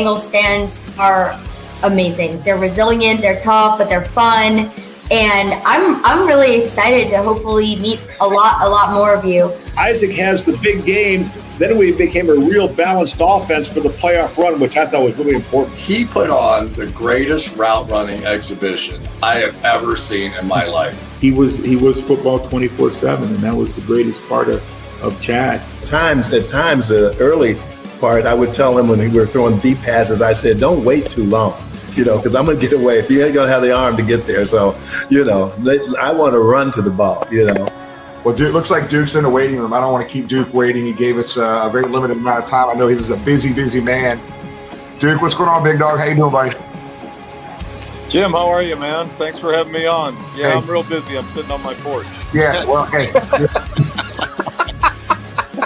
Bengals fans are amazing. They're resilient, they're tough, but they're fun. And I'm really excited to hopefully meet a lot more of you. Isaac has the big game. Then we became a real balanced offense for the playoff run, which I thought was really important. He put on the greatest route running exhibition I have ever seen in my life. He was football 24/7, and that was the greatest part of Chad. At times, the early part, I would tell him when we were throwing deep passes, I said, don't wait too long. Because I'm going to get away. If you ain't going to have the arm to get there. So, I want to run to the ball, Well, Duke, looks like Duke's in the waiting room. I don't want to keep Duke waiting. He gave us a very limited amount of time. I know he's a busy man. Duke, what's going on, big dog? How you doing, buddy? Jim, how are you, man? Thanks for having me on. Yeah, Hey. I'm real busy. I'm sitting on my porch. Yeah, well, hey.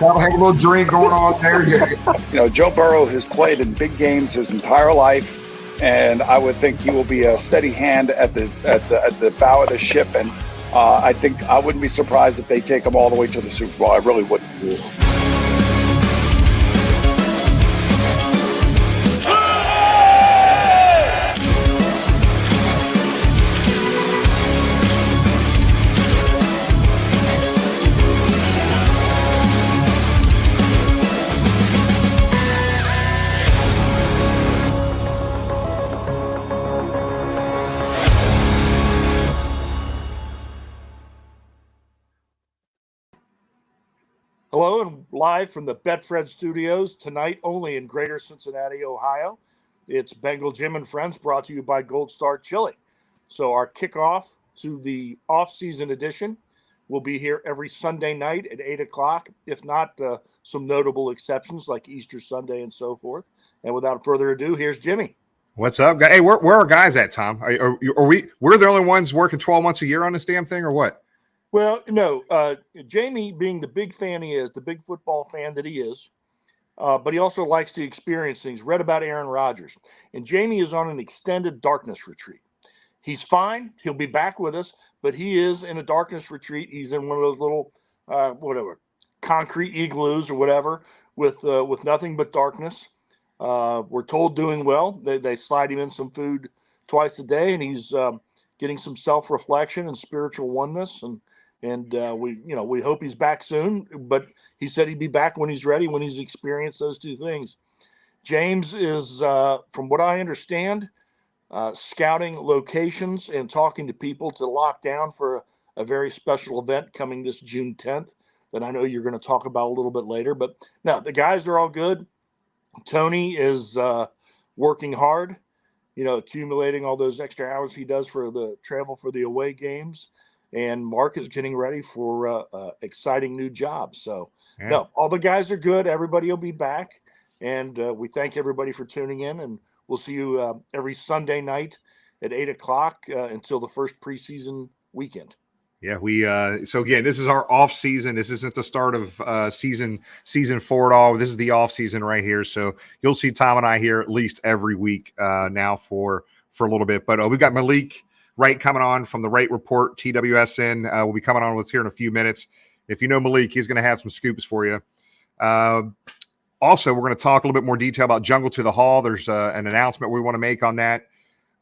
Have a little drink going on there. Joe Burrow has played in big games his entire life. And I would think he will be a steady hand at the bow of the ship. And I think I wouldn't be surprised if they take him all the way to the Super Bowl. I really wouldn't. Hello, and live from the Betfred Studios tonight, only in Greater Cincinnati, Ohio. It's Bengal Jim and Friends, brought to you by Gold Star Chili. So our kickoff to the off-season edition will be here every Sunday night at 8 o'clock, if not some notable exceptions like Easter Sunday and so forth. And without further ado, here's Jimmy. What's up, guys? Hey, where are our guys at, Tom? Are we're the only ones working 12 months a year on this damn thing, or what? Well, no, Jamie, being the big fan he is, the big football fan that he is, but he also likes to experience things. Read about Aaron Rodgers. And Jamie is on an extended darkness retreat. He's fine. He'll be back with us, but he is in a darkness retreat. He's in one of those little, concrete igloos or whatever with nothing but darkness. We're told doing well. They slide him in some food twice a day, and he's getting some self-reflection and spiritual oneness. And we hope he's back soon, but he said he'd be back when he's ready, when he's experienced those two things. James is, from what I understand, scouting locations and talking to people to lock down for a very special event coming this June 10th that I know you're going to talk about a little bit later. But no, the guys are all good. Tony is working hard, accumulating all those extra hours he does for the travel for the away games. And Mark is getting ready for exciting new jobs. So, No, all the guys are good. Everybody will be back. And we thank everybody for tuning in. And we'll see you every Sunday night at 8 o'clock until the first preseason weekend. Yeah, so again, this is our off season. This isn't the start of season four at all. This is the off season right here. So you'll see Tom and I here at least every week now for a little bit. But we've got Malik Wright coming on from the Wright Report, TWSN. Will be coming on with us here in a few minutes. If you know Malik, he's going to have some scoops for you. Also, we're going to talk a little bit more detail about Jungle to the Hall. There's an announcement we want to make on that.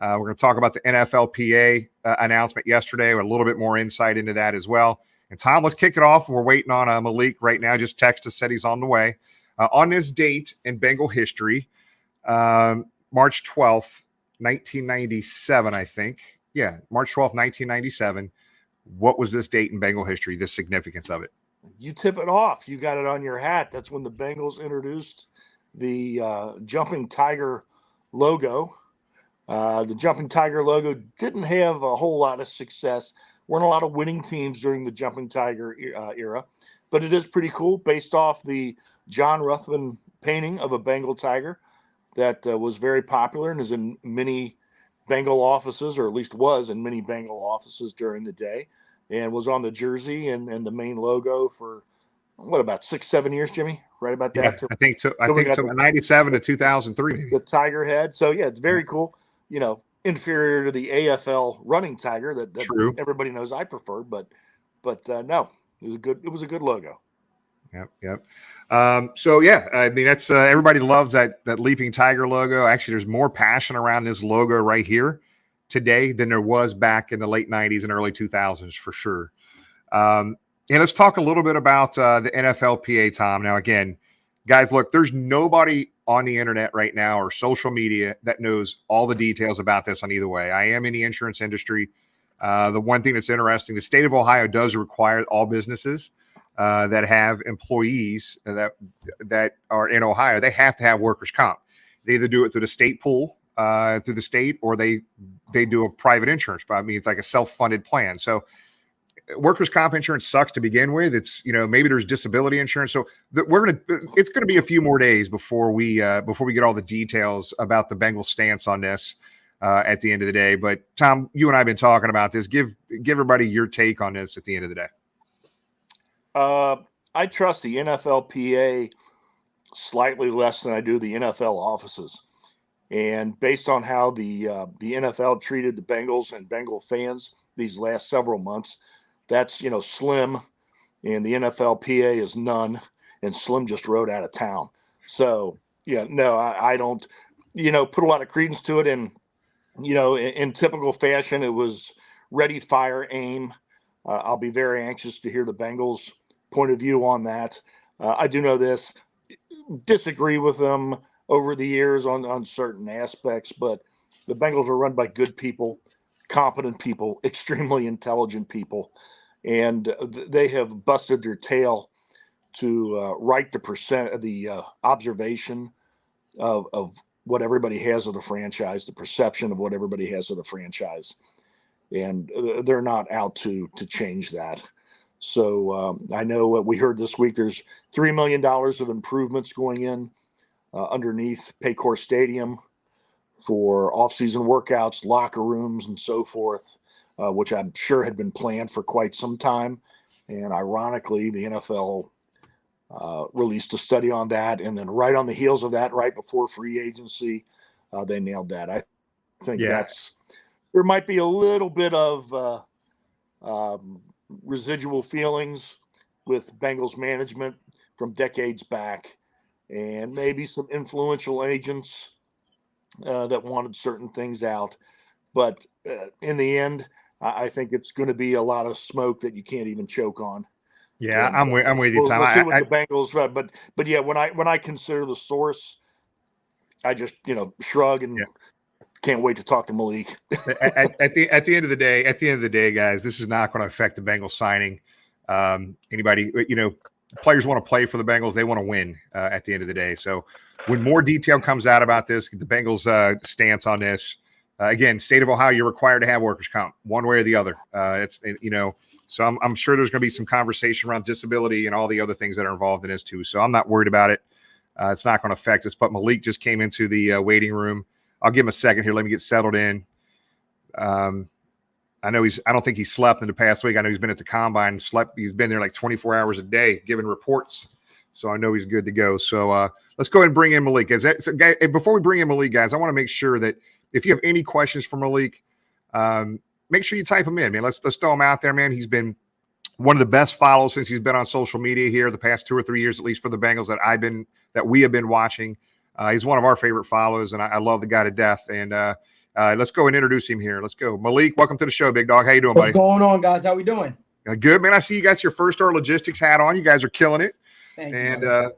We're going to talk about the NFLPA announcement yesterday with a little bit more insight into that as well. And Tom, let's kick it off. We're waiting on Malik right now. Just texted us, said he's on the way. On this date in Bengal history, March 12th, 1997, I think. Yeah, March 12th, 1997. What was this date in Bengal history, the significance of it? You tip it off. You got it on your hat. That's when the Bengals introduced the Jumping Tiger logo. The Jumping Tiger logo didn't have a whole lot of success. Weren't a lot of winning teams during the Jumping Tiger era, but it is pretty cool based off the John Ruthven painting of a Bengal tiger that was very popular and is in many Bengal offices, or at least was in many Bengal offices during the day, and was on the jersey and the main logo for what, about 6-7 years, Jimmy? Right about that? Yeah, I think so 97 to 2003. The tiger head. So yeah, it's very cool. Inferior to the AFL running tiger that True. Everybody knows I prefer, but no, it was a good logo. Yep. So yeah, I mean, that's everybody loves that leaping tiger logo. Actually, there's more passion around this logo right here today than there was back in the late 90s and early 2000s for sure. And let's talk a little bit about the NFLPA, Tom. Now, again, guys, look, there's nobody on the internet right now or social media that knows all the details about this on either way. I am in the insurance industry. The one thing that's interesting, the state of Ohio does require all businesses that have employees that are in Ohio, they have to have workers' comp. They either do it through the state pool, through the state, or they do a private insurance. But I mean, it's like a self-funded plan. So workers' comp insurance sucks to begin with. It's, maybe there's disability insurance. So it's going to be a few more days before we get all the details about the Bengals stance on this at the end of the day. But Tom, you and I have been talking about this. Give everybody your take on this at the end of the day. I trust the NFLPA slightly less than I do the NFL offices. And based on how the NFL treated the Bengals and Bengal fans these last several months, that's, Slim, and the NFLPA is none, and Slim just rode out of town. So, yeah, no, I don't, put a lot of credence to it. And, in typical fashion, it was ready, fire, aim. I'll be very anxious to hear the Bengals' point of view on that. I do know this, disagree with them over the years on certain aspects, but the Bengals are run by good people, competent people, extremely intelligent people, and they have busted their tail to right the observation of what everybody has of the franchise, the perception of what everybody has of the franchise, and they're not out to change that. So I know what we heard this week, there's $3 million of improvements going in underneath Paycor Stadium for off-season workouts, locker rooms, and so forth, which I'm sure had been planned for quite some time. And ironically, the NFL released a study on that. And then right on the heels of that, right before free agency, they nailed that. I think there might be a little bit of residual feelings with Bengals management from decades back, and maybe some influential agents that wanted certain things out. But in the end, I think it's going to be a lot of smoke that you can't even choke on. Yeah, I'm with you, Tom. We'll see what the Bengals, but yeah, when I consider the source, I just shrug and can't wait to talk to Malik. at the end of the day, guys, this is not going to affect the Bengals signing. Anybody, players want to play for the Bengals. They want to win at the end of the day. So when more detail comes out about this, the Bengals stance on this, again, state of Ohio, you're required to have workers' comp one way or the other. So I'm sure there's going to be some conversation around disability and all the other things that are involved in this too. So I'm not worried about it. It's not going to affect us. But Malik just came into the waiting room. I'll give him a second here. Let me get settled in. I don't think he slept in the past week. I know he's been at the combine, he's been there like 24 hours a day giving reports. So I know he's good to go. So let's go ahead and bring in Malik. Before we bring in Malik, guys, I want to make sure that if you have any questions for Malik, make sure you type them in, man. Let's throw them out there, man. He's been one of the best follows since he's been on social media here the past 2 or 3 years, at least for the Bengals that we have been watching. He's one of our favorite follows, and I love the guy to death. And let's go and introduce him here. Let's go. Malik, welcome to the show, big dog. How you doing, buddy? What's going on, guys? How we doing? Good, man. I see you got your First Star Logistics hat on. You guys are killing it. Thank and you.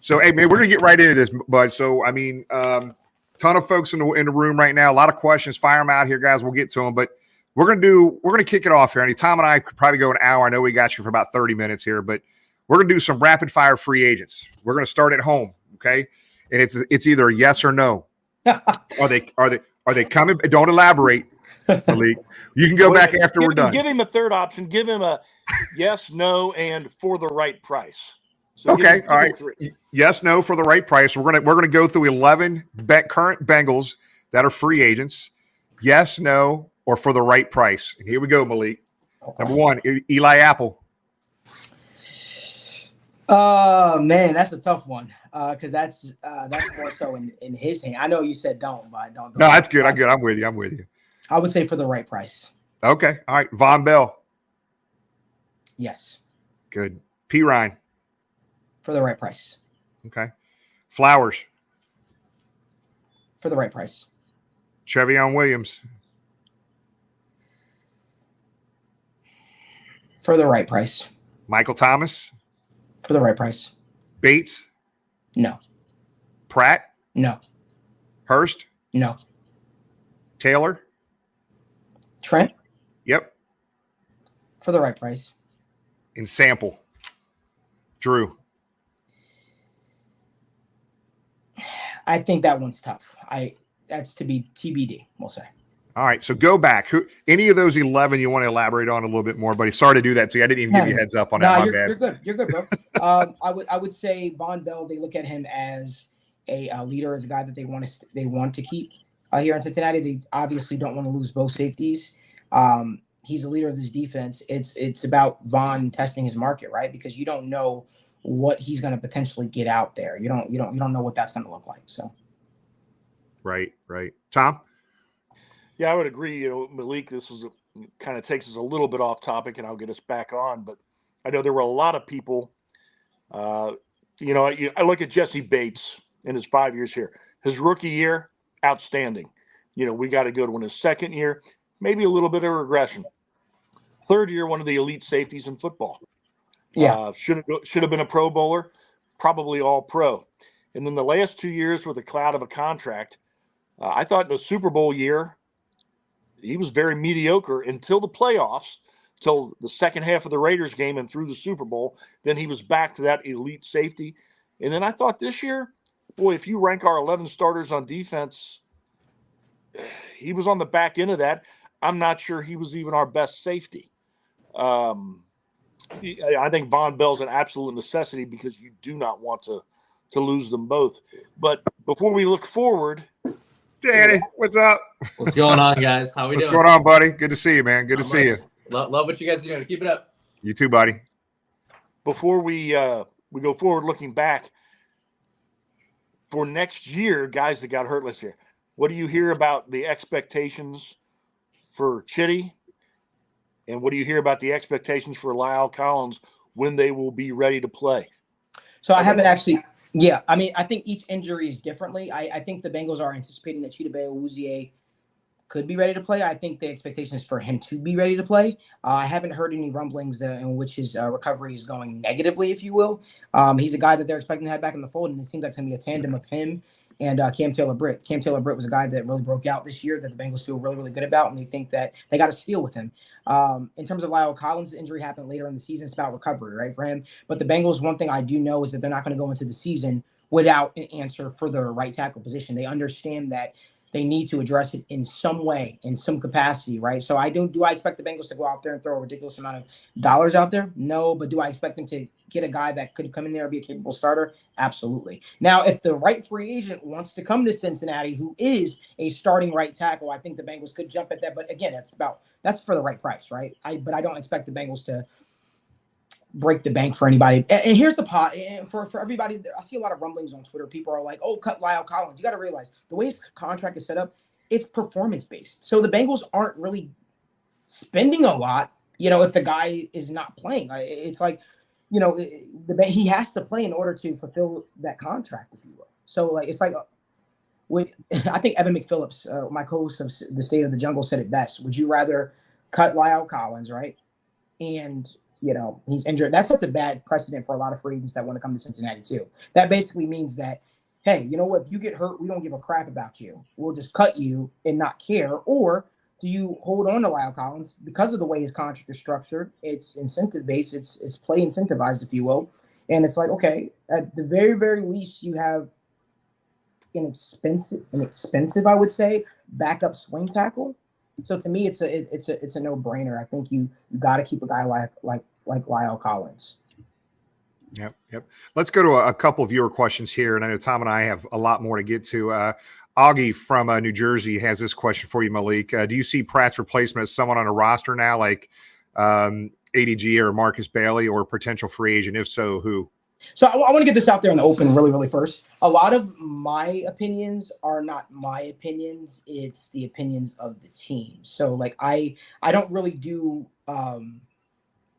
So, hey, man, we're going to get right into this, bud. So, I mean, ton of folks in the room right now. A lot of questions. Fire them out here, guys. We'll get to them. But we're going to kick it off here. And Tom and I could probably go an hour. I know we got you for about 30 minutes here, but we're going to do some rapid fire free agents. We're going to start at home, okay? And it's either a yes or no. Are they coming? Don't elaborate, Malik. You can go back after we're done. Give him a third option. Give him a yes, no, and for the right price. So okay, all right. Yes, no, for the right price. We're gonna go through 11 current Bengals that are free agents. Yes, no, or for the right price. And here we go, Malik. Number 1, Eli Apple. Man, that's a tough one because that's more so in his hand. I know you said don't, but don't. No, that's good. I'm with you. I would say for the right price. Okay, all right. Von Bell. Yes. Good. P. Ryan. For the right price. Okay. Flowers. For the right price. Trevion Williams. For the right price. Michael Thomas. For the right price. Bates. No. Pratt. No. Hurst. No. Taylor. Trent. Yep. For the right price. And Sample. Drew. I think that one's tough. That's to be TBD, we'll say. All right, so go back. Any of those 11 you want to elaborate on a little bit more, buddy? Sorry to do that to you. I didn't even give you a heads up on that. My bad. You're good. You're good, bro. I would say Von Bell. They look at him as a leader, as a guy that they want to keep here in Cincinnati. They obviously don't want to lose both safeties. He's a leader of this defense. It's about Von testing his market, right? Because you don't know what he's going to potentially get out there. You don't know what that's going to look like. So, right. Tom. Yeah, I would agree. Malik, this was kind of takes us a little bit off topic, and I'll get us back on. But I know there were a lot of people. I look at Jesse Bates in his 5 years here. His rookie year, outstanding. We got a good one. His second year, maybe a little bit of regression. Third year, one of the elite safeties in football. Yeah, should have been a Pro Bowler, probably All Pro. And then the last 2 years with a cloud of a contract, I thought in the Super Bowl year, he was very mediocre until the playoffs, till the second half of the Raiders game and through the Super Bowl. Then he was back to that elite safety. And then I thought this year, boy, if you rank our 11 starters on defense, he was on the back end of that. I'm not sure he was even our best safety. I think Von Bell's an absolute necessity because you do not want to lose them both. But before we look forward, Danny, what's up? What's going on, guys? How we What's doing? going on, buddy? Good to see you, man. Good to see you. Love what you guys are doing. Keep it up. You too, buddy. Before we go forward, looking back for next year, guys that got hurt last year, what do you hear about the expectations for Chitty? And what do you hear about the expectations for Lyle Collins when they will be ready to play? So I haven't actually. Yeah, I mean, I think each injury is differently. I think the Bengals are anticipating that Chidobe Awuzie could be ready to play. I think the expectation is for him to be ready to play. I haven't heard any rumblings in which his recovery is going negatively, if you will. He's a guy that they're expecting to have back in the fold, and it seems like it's going to be a tandem of him and Cam Taylor-Britt. Cam Taylor-Britt was a guy that really broke out this year that the Bengals feel really, really good about, and they think that they got a steal with him. In terms of Lyle Collins, the injury happened later in the season. It's about recovery, right, for him. But the Bengals, one thing I do know is that they're not going to go into the season without an answer for their right tackle position. They understand that they need to address it in some way, in some capacity, right? So do I expect the Bengals to go out there and throw a ridiculous amount of dollars out there? No, but do I expect them to get a guy that could come in there and be a capable starter? Absolutely. Now, if the right free agent wants to come to Cincinnati, who is a starting right tackle, I think the Bengals could jump at that. But again, that's for the right price, right? But I don't expect the Bengals to break the bank for anybody. And here's the pot for everybody. I see a lot of rumblings on Twitter. People are like, "Oh, cut Lyle Collins." You got to realize the way his contract is set up, it's performance based. So the Bengals aren't really spending a lot. If the guy is not playing, it's like, he has to play in order to fulfill that contract, if you will. So it's like I think Evan McPhillips, my co-host of the State of the Jungle, said it best. Would you rather cut Lyle Collins, right? And he's injured. That sets a bad precedent for a lot of free agents that want to come to Cincinnati too. That basically means that, hey, you know what? If you get hurt, we don't give a crap about you. We'll just cut you and not care. Or do you hold on to Lyle Collins because of the way his contract is structured? It's incentive based. It's play incentivized, if you will. And it's like, okay, at the very, very least, you have an expensive, I would say, backup swing tackle. So to me, it's a no-brainer. I think you got to keep a guy like Lyle Collins. Yep. Let's go to a couple of viewer questions here, and I know Tom and I have a lot more to get to. Augie from New Jersey has this question for you, Malik. Do you see Pratt's replacement as someone on a roster now, like ADG or Marcus Bailey, or a potential free agent? If so, who? So I want to get this out there in the open really, really first. A lot of my opinions are not my opinions. It's the opinions of the team. So I don't really do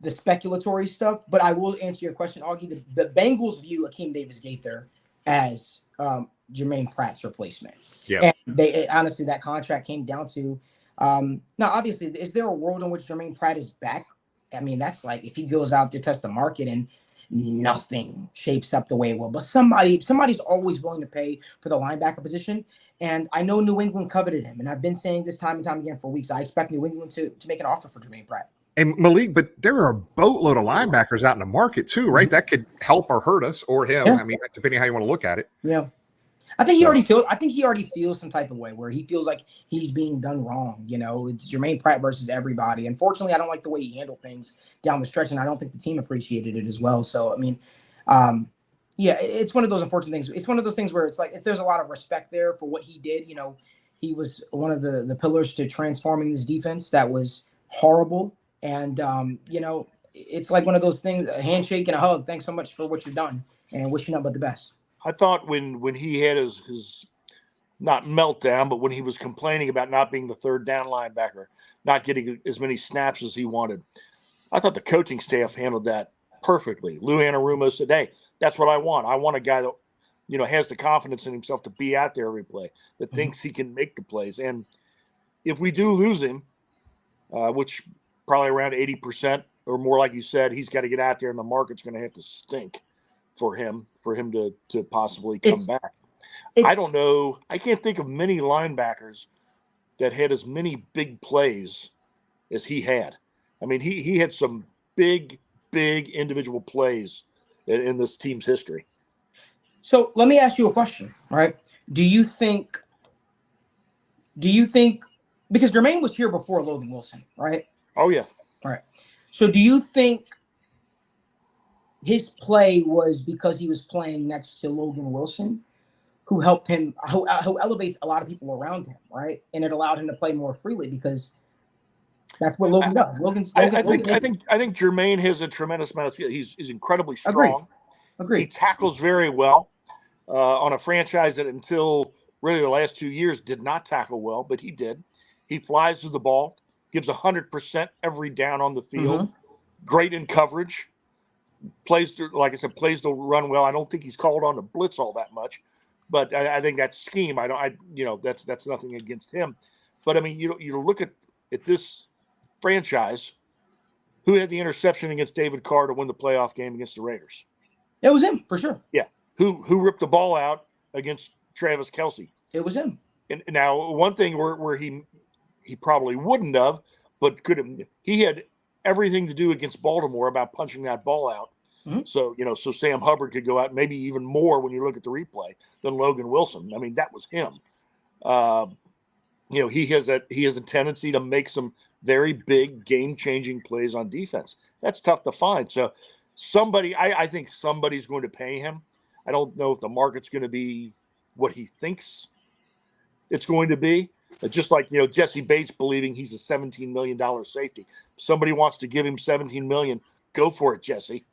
the speculatory stuff, but I will answer your question, Augie. The Bengals view Akeem Davis-Gaither as Jermaine Pratt's replacement. Yeah. And honestly, that contract came down to now, obviously, is there a world in which Jermaine Pratt is back? I mean, that's like if he goes out there, test the market, and nothing shapes up the way it will. But somebody's always willing to pay for the linebacker position. And I know New England coveted him. And I've been saying this time and time again for weeks. I expect New England to make an offer for Jermaine Pratt. And Malik, but there are a boatload of linebackers out in the market too, right? That could help or hurt us or him. Yeah. I mean, depending how you want to look at it. Yeah. I think he already feels some type of way where he feels like he's being done wrong. You know, it's Jermaine Pratt versus everybody. Unfortunately, I don't like the way he handled things down the stretch, and I don't think the team appreciated it as well. So, I mean, yeah, it's one of those unfortunate things. It's one of those things where it's like there's a lot of respect there for what he did. You know, he was one of the pillars to transforming this defense that was horrible. And, you know, it's like one of those things, a handshake and a hug. Thanks so much for what you've done, and wish you nothing but the best. I thought when he had his not meltdown, but when he was complaining about not being the third down linebacker, not getting as many snaps as he wanted, I thought the coaching staff handled that perfectly. Lou Anarumo said, "Hey, that's what I want. I want a guy that, you know, has the confidence in himself to be out there every play, that thinks he can make the plays." And if we do lose him, which probably around 80% or more, like you said, he's got to get out there, and the market's going to have to stink for him to possibly come back. I don't know. I can't think of many linebackers that had as many big plays as he had. I mean, he had some big individual plays in this team's history. So let me ask you a question, right? Do you think because Jermaine was here before Logan Wilson, right? Oh yeah. All right. So do you think his play was because he was playing next to Logan Wilson, who helped him, who elevates a lot of people around him, right? And it allowed him to play more freely because that's what Logan does. I think Jermaine has a tremendous amount of skill. He's incredibly strong. Agreed. He tackles very well on a franchise that until really the last 2 years did not tackle well, but he did. He flies to the ball, gives 100% every down on the field. Mm-hmm. Great in coverage. Plays to run well. I don't think he's called on to blitz all that much, but I think that scheme. That's nothing against him, but I mean, you look at this franchise. Who had the interception against David Carr to win the playoff game against the Raiders? It was him for sure. Yeah. Who ripped the ball out against Travis Kelce? It was him. And now one thing where he probably wouldn't have, but could have. He had everything to do against Baltimore about punching that ball out. Mm-hmm. So, so Sam Hubbard could go out maybe even more when you look at the replay than Logan Wilson. I mean, that was him. He has a tendency to make some very big game-changing plays on defense. That's tough to find. So I think somebody's going to pay him. I don't know if the market's going to be what he thinks it's going to be. Just like, Jesse Bates believing he's a $17 million safety. Somebody wants to give him $17 million. Go for it, Jesse.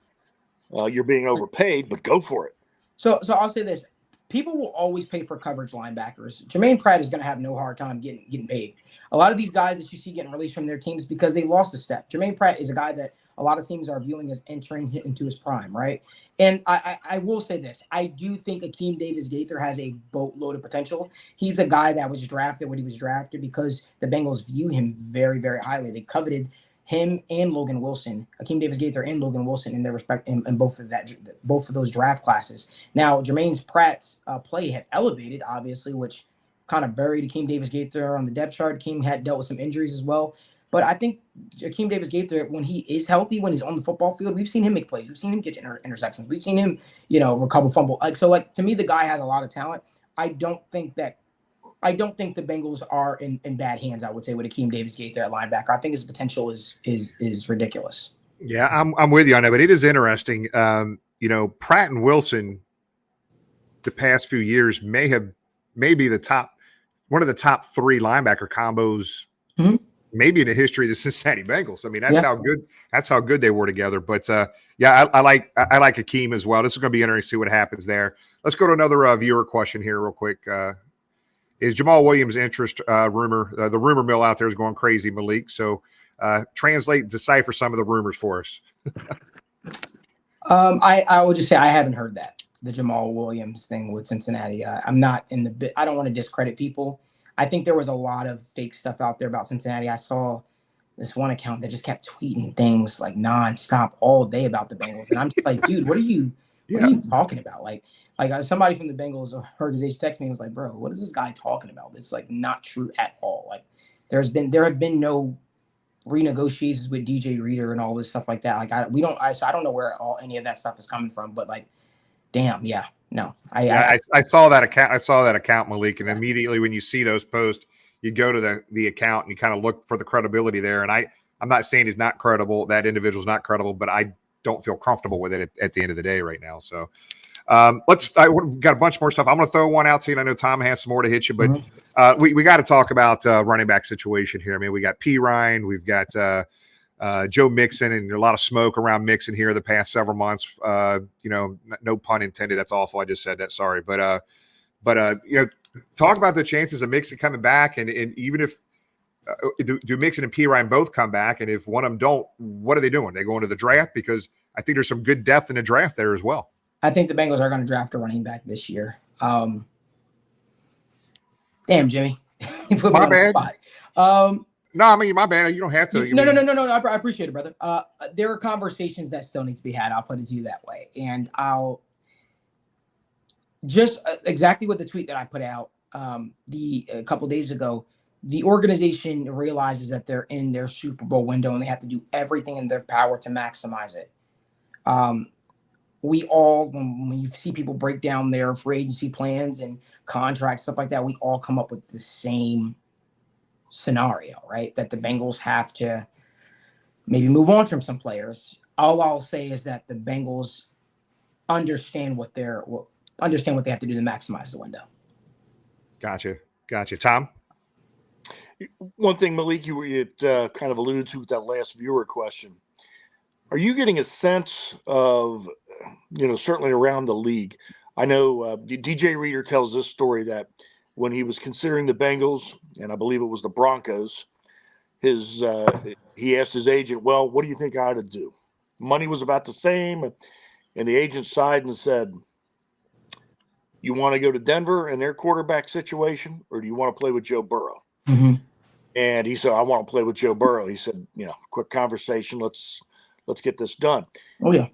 You're being overpaid, but go for it. So I'll say this. People will always pay for coverage linebackers. Jermaine Pratt is going to have no hard time getting paid. A lot of these guys that you see getting released from their teams because they lost a step. Jermaine Pratt is a guy that a lot of teams are viewing as entering into his prime, right? And I will say this. I do think Akeem Davis-Gaither has a boatload of potential. He's a guy that was drafted when he was drafted because the Bengals view him very, very highly. They coveted him and Logan Wilson, Akeem Davis-Gaither and Logan Wilson in their respect in both of those draft classes. Now, Jermaine Pratt's play had elevated, obviously, which kind of buried Akeem Davis-Gaither on the depth chart. Akeem had dealt with some injuries as well. But I think Akeem Davis-Gaither, when he is healthy, when he's on the football field, we've seen him make plays. We've seen him get interceptions. We've seen him, recover fumble. To me, the guy has a lot of talent. I don't think the Bengals are in bad hands, I would say, with Akeem Davis-Gaither at linebacker. I think his potential is ridiculous. Yeah, I'm with you on that, but it is interesting. Pratt and Wilson, the past few years may be one of the top three linebacker combos, maybe in the history of the Cincinnati Bengals. I mean, that's how good they were together. But I like Akeem as well. This is going to be interesting to see what happens there. Let's go to another viewer question here real quick. Is Jamal Williams' interest rumor? The rumor mill out there is going crazy, Malik. So decipher some of the rumors for us. I would just say I haven't heard that, the Jamal Williams thing with Cincinnati. I'm not in the bit. I don't want to discredit people. I think there was a lot of fake stuff out there about Cincinnati. I saw this one account that just kept tweeting things like nonstop all day about the Bengals, and I'm just like, dude, what are you talking about? Like somebody from the Bengals organization texted me and was like, bro, what is this guy talking about? It's like not true at all. Like there have been no renegotiations with DJ Reader and all this stuff like that. Like I don't know where any of that stuff is coming from, but like, damn, yeah, no. I saw that account. I saw that account, Malik, and immediately when you see those posts, you go to the account and you kind of look for the credibility there. And I'm not saying he's not credible. That individual's not credible, but I don't feel comfortable with it at the end of the day right now. So we've got a bunch more stuff. I'm going to throw one out to you. And I know Tom has some more to hit you, but we got to talk about running back situation here. I mean, we got P. Ryan, we've got Joe Mixon, and a lot of smoke around Mixon here the past several months. No pun intended. That's awful. I just said that. Sorry. But talk about the chances of Mixon coming back. And even if do Mixon and P. Ryan both come back? And if one of them don't, what are they doing? They going to the draft? Because I think there's some good depth in the draft there as well. I think the Bengals are going to draft a running back this year. Damn, Jimmy. You put me on the spot. No, I mean, my bad. You don't have to. No. I appreciate it, brother. There are conversations that still need to be had. I'll put it to you that way. And I'll just exactly what the tweet that I put out a couple days ago, the organization realizes that they're in their Super Bowl window and they have to do everything in their power to maximize it. We all, when you see people break down their free agency plans and contracts, stuff like that, we all come up with the same scenario, right? That the Bengals have to maybe move on from some players. All I'll say is that the Bengals understand what they have to do to maximize the window. Gotcha. Tom? One thing, Malik, you kind of alluded to with that last viewer question. Are you getting a sense of, certainly around the league? I know DJ Reader tells this story that when he was considering the Bengals, and I believe it was the Broncos, he asked his agent, well, what do you think I ought to do? Money was about the same, and the agent sighed and said, you want to go to Denver and their quarterback situation, or do you want to play with Joe Burrow? Mm-hmm. And he said, I want to play with Joe Burrow. He said, quick conversation, let's get this done. Oh, yeah.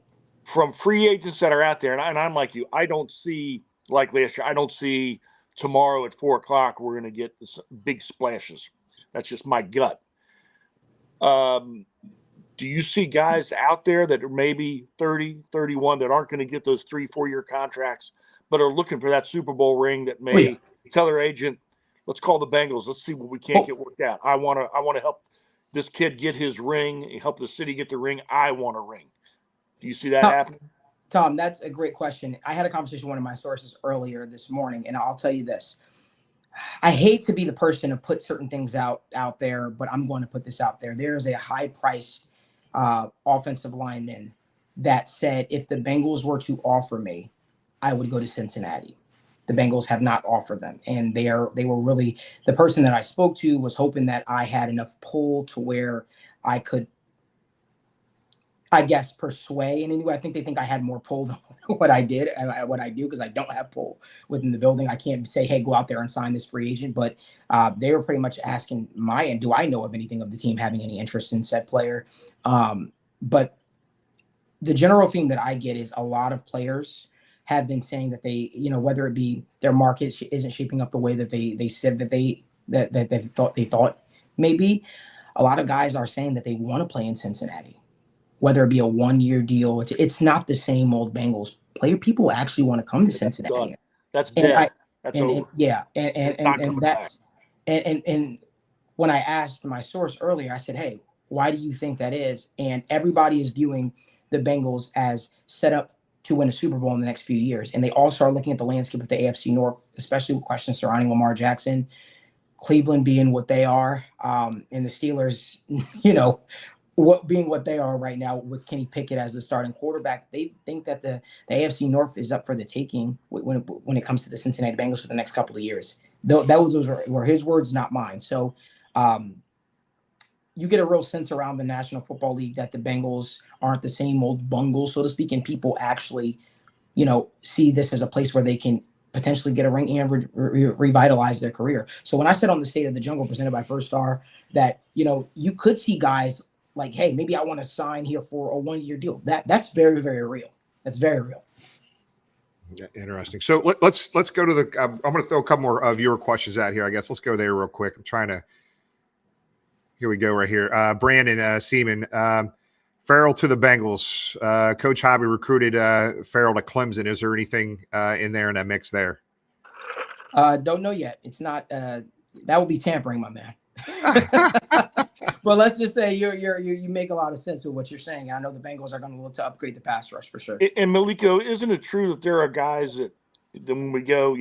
From free agents that are out there, and I'm like you, I don't see, like last year, I don't see tomorrow at 4:00 we're going to get big splashes. That's just my gut. Do you see guys out there that are maybe 30, 31 that aren't going to get those 3-4 year contracts, but are looking for that Super Bowl ring that may tell their agent, let's call the Bengals, let's see what we can't get worked out. I want to help this kid get his ring, help the city get the ring. I want a ring. Do you see that happening? Tom, that's a great question. I had a conversation with one of my sources earlier this morning, and I'll tell you this. I hate to be the person to put certain things out there, but I'm going to put this out there. There's a high-priced offensive lineman that said if the Bengals were to offer me, I would go to Cincinnati. The Bengals have not offered them, and they were really, the person that I spoke to was hoping that I had enough pull to where I could, I guess, persuade. And anyway, I think they think I had more pull than what I do, because I don't have pull within the building. I can't say, hey, go out there and sign this free agent. But they were pretty much asking my end, do I know of anything of the team having any interest in said player? But the general theme that I get is a lot of players have been saying that they, whether it be their market isn't shaping up the way that they said that they thought maybe, a lot of guys are saying that they want to play in Cincinnati, whether it be a 1-year deal. It's not the same old Bengals player. People actually want to come to Cincinnati. That's dead. That's over. And when I asked my source earlier, I said, hey, why do you think that is? And everybody is viewing the Bengals as set up to win a Super Bowl in the next few years. And they all start looking at the landscape of the AFC North, especially with questions surrounding Lamar Jackson, Cleveland being what they are, and the Steelers, being what they are right now with Kenny Pickett as the starting quarterback. They think that the AFC North is up for the taking when it comes to the Cincinnati Bengals for the next couple of years. Those were his words, not mine. So you get a real sense around the National Football League that the Bengals aren't the same old bungles, so to speak, and people actually, see this as a place where they can potentially get a ring and revitalize their career. So when I said on the State of the Jungle presented by First Star that, you could see guys like, hey, maybe I want to sign here for a 1-year deal. That's very, very real. That's very real. Yeah, interesting. So let's go to the. I'm going to throw a couple more viewer questions out here. I guess let's go there real quick. I'm trying to. Here we go. Right here, Brandon Seaman, Farrell to the Bengals. Coach Hobby recruited Farrell to Clemson. Is there anything in there in that mix there? Don't know yet. It's not. That would be tampering, my man. But let's just say you make a lot of sense with what you're saying. I know the Bengals are going to look to upgrade the pass rush for sure. And Maliko, isn't it true that there are guys that when we go,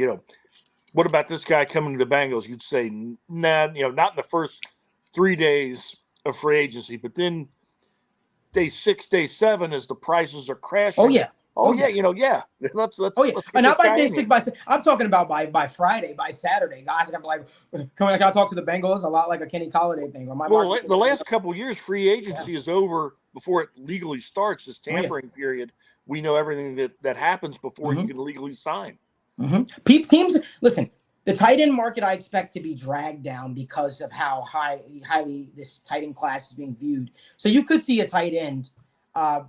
what about this guy coming to the Bengals? You'd say, nah, not in the first 3 days of free agency, but then day 6, day 7, as the prices are crashing. Oh yeah. Yeah. Let's and not by day 6, I'm talking about by Friday, by Saturday. Guys are gonna be like, can I talk to the Bengals? A lot like a Kenny Golladay thing. Or the last couple of years, free agency is over before it legally starts. This tampering period, we know everything that happens before you can legally sign. Teams, listen. The tight end market I expect to be dragged down because of how highly this tight end class is being viewed. So you could see a tight end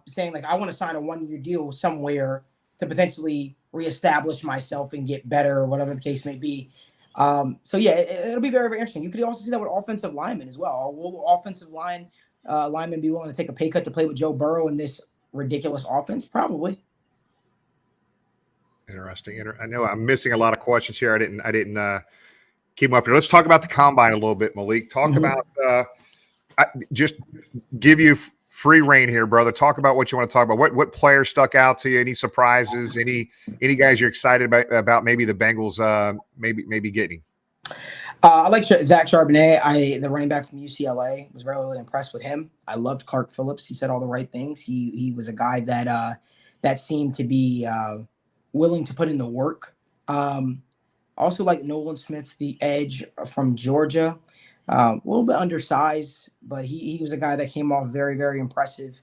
saying, like, I want to sign a 1-year deal somewhere to potentially reestablish myself and get better or whatever the case may be. So, yeah, it'll be very, very interesting. You could also see that with offensive linemen as well. Will offensive linemen be willing to take a pay cut to play with Joe Burrow in this ridiculous offense? Probably. Interesting. I know I'm missing a lot of questions here. I didn't keep them up here. Let's talk about the combine a little bit, Malik. Talk about just give you free reign here, brother. Talk about what you want to talk about. What players stuck out to you? Any surprises? Any guys you're excited about maybe the Bengals maybe getting? I like Zach Charbonnet. The running back from UCLA, was really impressed with him. I loved Clark Phillips. He said all the right things. He was a guy that seemed to be willing to put in the work. Also like Nolan Smith, the edge from Georgia. A little bit undersized, but he was a guy that came off very, very impressive.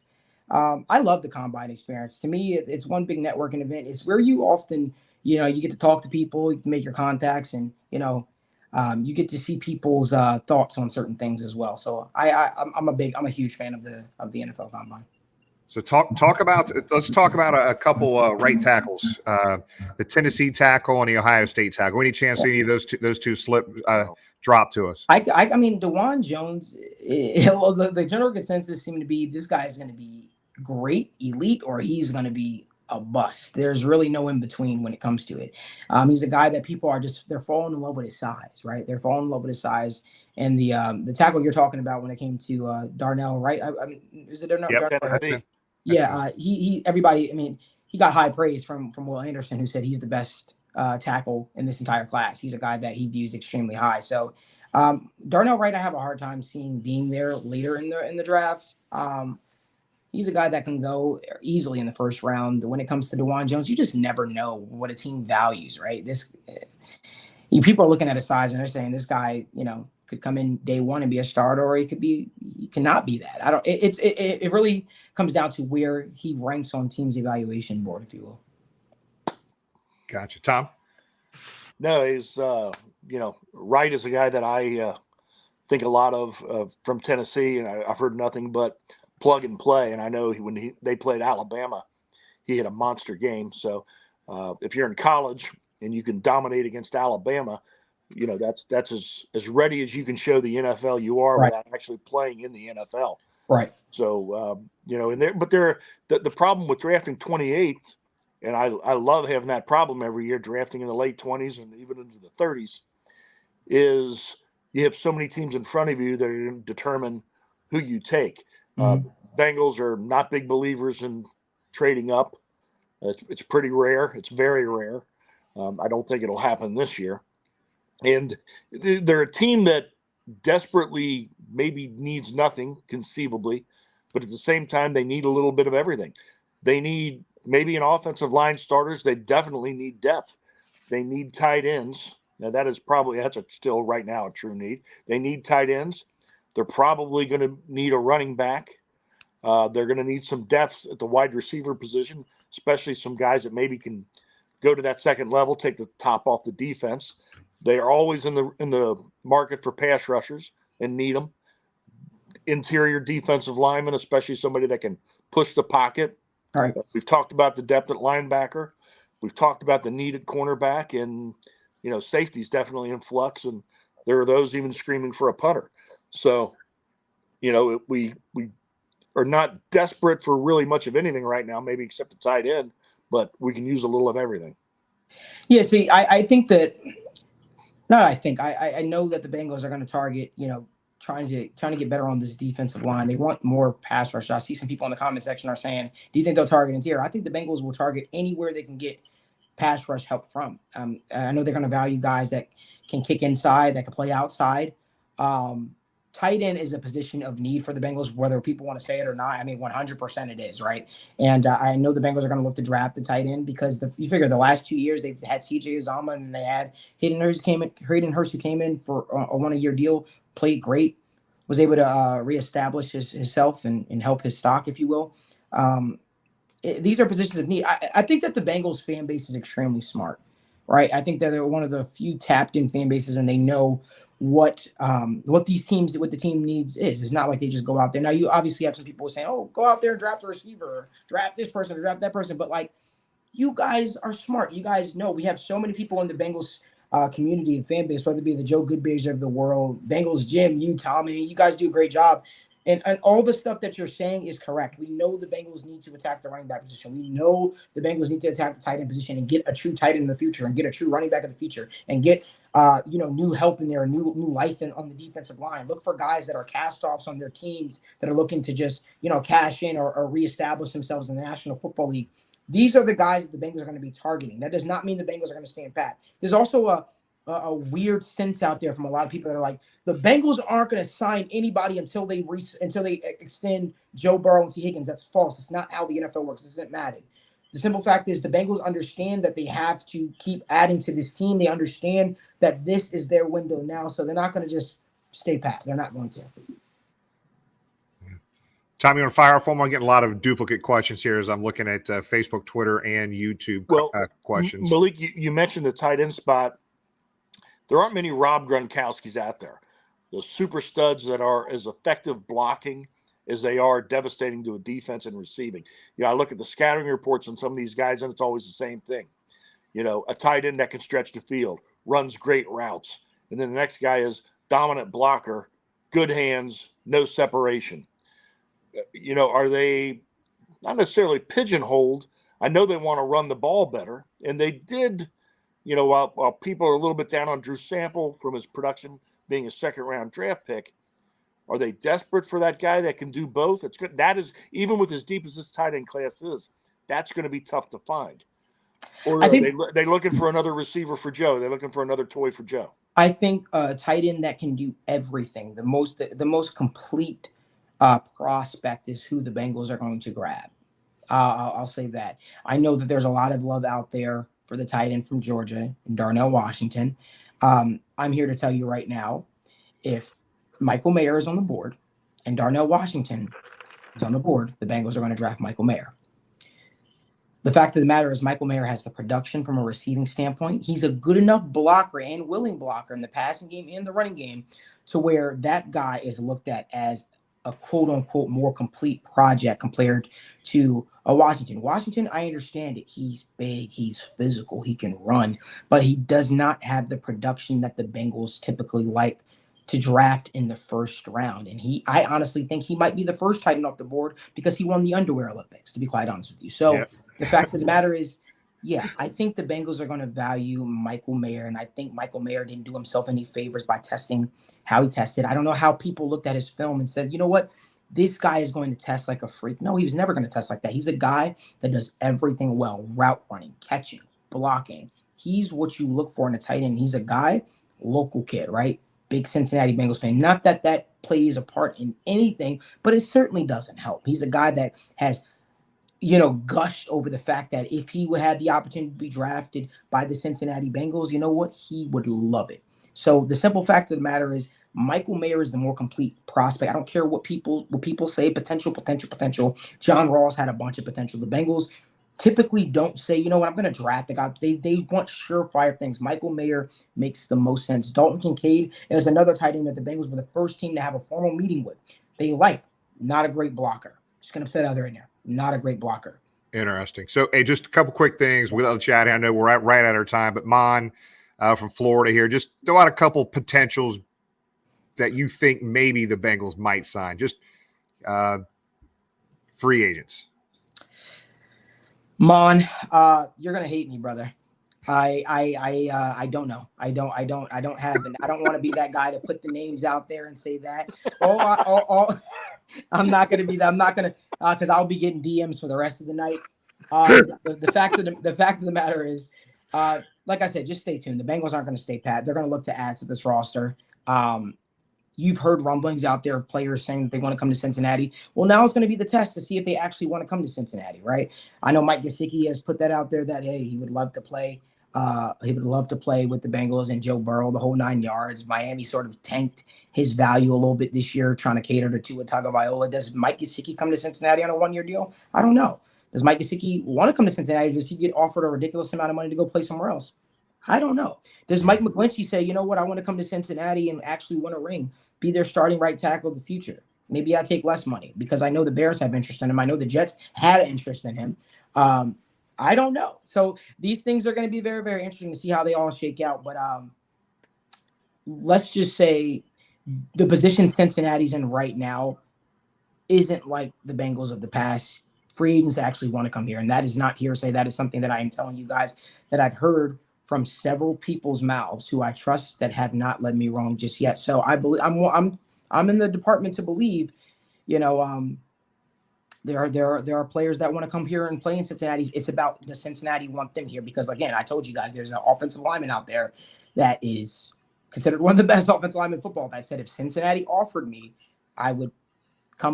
I love the combine experience. To me, it's one big networking event. It's where you often, you get to talk to people, you can make your contacts, and, you get to see people's thoughts on certain things as well. So I'm a huge fan of the NFL combine. So let's talk about a couple right tackles, the Tennessee tackle and the Ohio State tackle. Any chance any of those two drop to us? I mean, DeJuan Jones, the general consensus seemed to be this guy is going to be great, elite, or he's going to be a bust. There's really no in between when it comes to it. He's a guy that people are they're falling in love with his size, right? They're falling in love with his size. And the tackle you're talking about when it came to Darnell, right? Is it Darnell? Yep, yeah, everybody. I mean, he got high praise from Will Anderson, who said he's the best tackle in this entire class. He's a guy that he views extremely high. So Darnell Wright, I have a hard time seeing being there later in the draft. He's a guy that can go easily in the first round. When it comes to DeJuan Jones, you just never know what a team values, right? People are looking at his size and they're saying this guy, could come in day one and be a starter, or he cannot be that. It really comes down to where he ranks on team's evaluation board, if you will. Gotcha. Tom? No, he's, Wright is a guy that I think a lot of from Tennessee, and I've heard nothing but plug and play. And I know when they played Alabama, he had a monster game. So if you're in college and you can dominate against Alabama, that's as ready as you can show the NFL you are without actually playing in the NFL. Right. So, the problem with drafting 28th, and I love having that problem every year, drafting in the late 20s and even into the 30s, is you have so many teams in front of you that are going to determine who you take. Bengals are not big believers in trading up. It's pretty rare. It's very rare. I don't think it'll happen this year. And they're a team that desperately maybe needs nothing, conceivably, but at the same time, they need a little bit of everything. They need maybe an offensive line starters. They definitely need depth. They need tight ends. Now, that's still right now a true need. They need tight ends. They're probably going to need a running back. They're going to need some depth at the wide receiver position, especially some guys that maybe can go to that second level, take the top off the defense. They are always in the market for pass rushers and need them. Interior defensive linemen, especially somebody that can push the pocket. All right. We've talked about the depth at linebacker. We've talked about the need at cornerback, and safety's definitely in flux, and there are those even screaming for a punter. So, we are not desperate for really much of anything right now, maybe except the tight end, but we can use a little of everything. Yeah, see, I think that I know that the Bengals are going to target, trying to get better on this defensive line. They want more pass rush. I see some people in the comment section are saying, do you think they'll target interior? I think the Bengals will target anywhere they can get pass rush help from. I know they're going to value guys that can kick inside, that can play outside. Tight end is a position of need for the Bengals, whether people want to say it or not. I mean, 100% it is, right? And I know the Bengals are going to look to draft the tight end because you figure the last 2 years they've had C.J. Uzomah and they had Hayden Hurst who came in for a 1-year deal, played great, was able to reestablish himself and help his stock, if you will. These are positions of need. I think that the Bengals fan base is extremely smart, right? I think that they're one of the few tapped-in fan bases, and they know what the team needs is. It's not like they just go out there. Now, you obviously have some people saying, "Oh, go out there and draft a receiver, or draft this person, or draft that person," but you guys are smart. You guys know we have so many people in the Bengals community and fan base, whether it be the Joe Goodbears of the world, Bengals Jim, you, Tommy. You guys do a great job. And all the stuff that you're saying is correct. We know the Bengals need to attack the running back position. We know the Bengals need to attack the tight end position and get a true tight end in the future and get a true running back in the future and get new help in there, new life on the defensive line. Look for guys that are cast-offs on their teams that are looking to just, cash in or reestablish themselves in the National Football League. These are the guys that the Bengals are going to be targeting. That does not mean the Bengals are going to stand pat. There's also a weird sense out there from a lot of people that are like, the Bengals aren't going to sign anybody until they extend Joe Burrow and T. Higgins. That's false. It's not how the NFL works. It doesn't matter. The simple fact is the Bengals understand that they have to keep adding to this team. They understand that this is their window now, so they're not going to just stay pat. They're not going to. Tommy, you want to fire off one more? I'm getting a lot of duplicate questions here as I'm looking at Facebook, Twitter, and YouTube questions. Malik, you mentioned the tight end spot. There aren't many Rob Gronkowskis out there. Those super studs that are as effective blocking as they are devastating to a defense and receiving. I look at the scouting reports on some of these guys, and it's always the same thing. A tight end that can stretch the field, runs great routes. And then the next guy is dominant blocker, good hands, no separation. Are they not necessarily pigeonholed? I know they want to run the ball better, and they did – while people are a little bit down on Drew Sample from his production being a second-round draft pick, are they desperate for that guy that can do both? It's good. That is, even with as deep as this tight end class is, that's going to be tough to find. Or are they looking for another receiver for Joe? They're looking for another toy for Joe. I think a tight end that can do everything, the most complete prospect is who the Bengals are going to grab. I'll say that. I know that there's a lot of love out there for the tight end from Georgia, Darnell Washington. I'm here to tell you right now, if Michael Mayer is on the board and Darnell Washington is on the board, the Bengals are going to draft Michael Mayer. The fact of the matter is Michael Mayer has the production from a receiving standpoint. He's a good enough blocker and willing blocker in the passing game and the running game to where that guy is looked at as a quote-unquote more complete project compared to a Washington. Washington, I understand it. He's big. He's physical. He can run. But he does not have the production that the Bengals typically like to draft in the first round. And I honestly think he might be the first tight end off the board because he won the underwear Olympics, to be quite honest with you. So The fact of the matter is, I think the Bengals are going to value Michael Mayer. And I think Michael Mayer didn't do himself any favors by testing how he tested. I don't know how people looked at his film and said, you know what? This guy is going to test like a freak. No, he was never going to test like that. He's a guy that does everything well: route running, catching, blocking. He's what you look for in a tight end. He's a guy, local kid, right? Big Cincinnati Bengals fan. Not that that plays a part in anything, but it certainly doesn't help. He's a guy that has, gushed over the fact that if he had the opportunity to be drafted by the Cincinnati Bengals, you know what? He would love it. So the simple fact of the matter is Michael Mayer is the more complete prospect. I don't care what people say, potential. John Ross had a bunch of potential. The Bengals typically don't say, you know what, I'm going to draft the guy. They want surefire things. Michael Mayer makes the most sense. Dalton Kincaid is another tight end that the Bengals were the first team to have a formal meeting with. They like, not a great blocker. Just going to put that out there right now. Not a great blocker. Interesting. So, hey, just a couple quick things. We'll chat. I know we're right at our time, but Mon from Florida here, just throw out a couple potentials that you think maybe the Bengals might sign. Just free agents. Mon, you're gonna hate me, brother. I don't know. I don't have it. I don't want to be that guy to put the names out there and say that. I'm not gonna be that. I'm not gonna because I'll be getting DMs for the rest of the night. The fact of the matter is, like I said, just stay tuned. The Bengals aren't going to stay pat. They're going to look to add to this roster. You've heard rumblings out there of players saying that they want to come to Cincinnati. Well, now it's going to be the test to see if they actually want to come to Cincinnati, right? I know Mike Gesicki has put that out there that, hey, he would love to play. He would love to play with the Bengals and Joe Burrow, the whole 9 yards. Miami sort of tanked his value a little bit this year, trying to cater to Tua Tagovailoa. Does Mike Gesicki come to Cincinnati on a 1-year deal? I don't know. Does Mike Gesicki want to come to Cincinnati? Does he get offered a ridiculous amount of money to go play somewhere else? I don't know. Does Mike McGlinchey say, you know what, I want to come to Cincinnati and actually win a ring, be their starting right tackle of the future? Maybe I take less money because I know the Bears have interest in him. I know the Jets had interest in him. I don't know. So these things are going to be very, very interesting to see how they all shake out. But let's just say the position Cincinnati's in right now isn't like the Bengals of the past. Free agents actually want to come here, and that is not hearsay. That is something that I am telling you guys that I've heard from several people's mouths who I trust that have not led me wrong just yet. So I believe I'm in the department to believe, you know, there are players that want to come here and play in Cincinnati. It's about the Cincinnati want them here because, again, I told you guys there's an offensive lineman out there that is considered one of the best offensive linemen in football. That said, if Cincinnati offered me, I would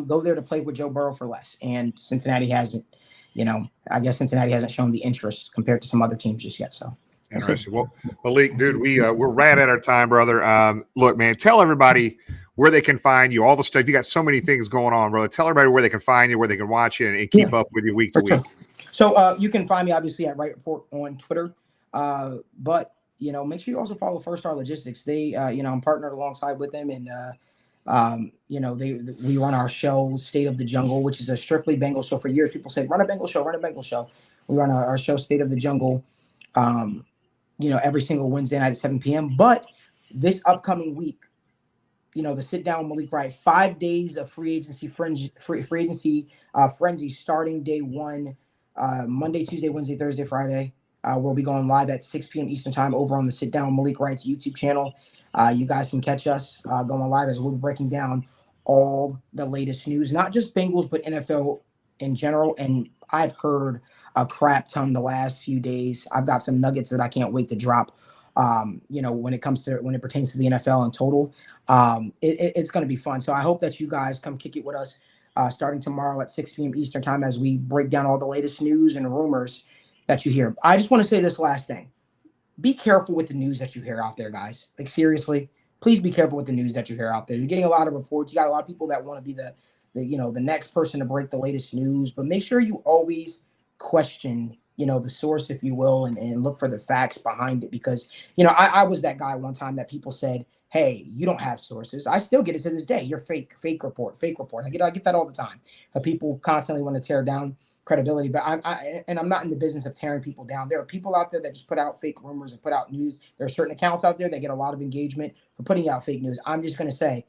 go there to play with Joe Burrow for less. And Cincinnati hasn't, you know, I guess Cincinnati hasn't shown the interest compared to some other teams just yet. So interesting. Well, Malik, dude, we're right at our time, brother. Look, man, tell everybody where they can find you, all the stuff. You got so many things going on, brother. Tell everybody where they can find you, where they can watch you, and keep up with you week to week. So you can find me obviously at Wright Report on Twitter. But you know, make sure you also follow First Star Logistics. They, you know, I'm partnered alongside with them, and you know, we run our show State of the Jungle, which is a strictly Bengals show. For years, people said run a Bengals show. We run our show State of the Jungle. You know, every single Wednesday night at 7 p.m. But this upcoming week, you know, the sit down with Malik Wright, 5 days of free agency frenzy starting day one, Monday, Tuesday, Wednesday, Thursday, Friday. We'll be going live at 6 p.m. Eastern time over on the Sit Down Malik Wright's YouTube channel. You guys can catch us going live as we're breaking down all the latest news, not just Bengals, but NFL in general. And I've heard a crap ton the last few days. I've got some nuggets that I can't wait to drop. You know, when it pertains to the NFL in total, it's going to be fun. So I hope that you guys come kick it with us starting tomorrow at 6 p.m. Eastern time as we break down all the latest news and rumors that you hear. I just want to say this last thing. Be careful with the news that you hear out there, guys. Like, seriously, please be careful with the news that you hear out there. You're getting a lot of reports. You got a lot of people that want to be the next person to break the latest news, but make sure you always question, you know, the source, if you will, and look for the facts behind it. Because, you know, I was that guy one time that people said, hey, you don't have sources. I still get it to this day. You're fake report. I get that all the time. People constantly want to tear down credibility, but I'm not in the business of tearing people down. There are people out there that just put out fake rumors and put out news. There are certain accounts out there that get a lot of engagement for putting out fake news. I'm just going to say,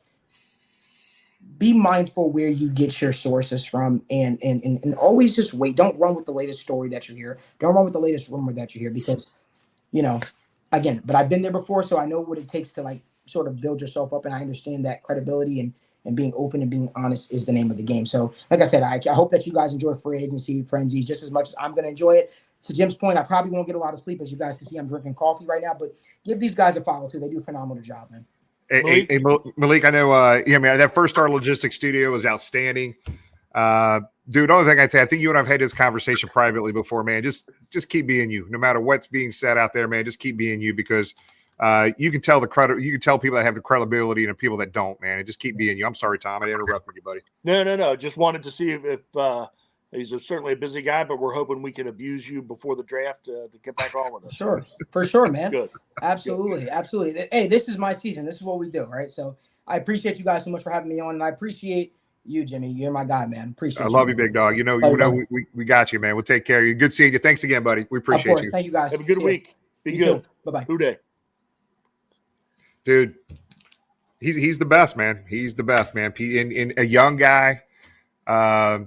be mindful where you get your sources from, and always just wait. Don't run with the latest story that you hear. Don't run with the latest rumor that you hear, because, you know, again, but I've been there before, so I know what it takes to, like, sort of build yourself up, and I understand that credibility and being open and being honest is the name of the game. So, like I said, I hope that you guys enjoy free agency frenzies just as much as I'm going to enjoy it. To Jim's point, I probably won't get a lot of sleep. As you guys can see, I'm drinking coffee right now, but give these guys a follow too. They do a phenomenal job, man. Hey, Malik, I know, man, that First Star Logistics studio was outstanding. Dude, only thing I'd say, I think you and I've had this conversation privately before, man. Just keep being you. No matter what's being said out there, man, just keep being you, because you can tell you can tell people that have the credibility and the people that don't, man, and just keep being you. I'm sorry, Tom, I interrupted you, buddy. No. Just wanted to see if he's certainly a busy guy, but we're hoping we can abuse you before the draft to get back on with us. Sure, for sure, man. Good. Absolutely. Hey, this is my season. This is what we do, right? So I appreciate you guys so much for having me on, and I appreciate you, Jimmy. You're my guy, man. Appreciate you. I love you, big dog. We got you, man. We'll take care of you. Good seeing you. Thanks again, buddy. We appreciate you. Thank you, guys. Have a good week. Be good. Bye-bye. Who day? Dude, he's the best, man. He's the best, man. In a young guy, a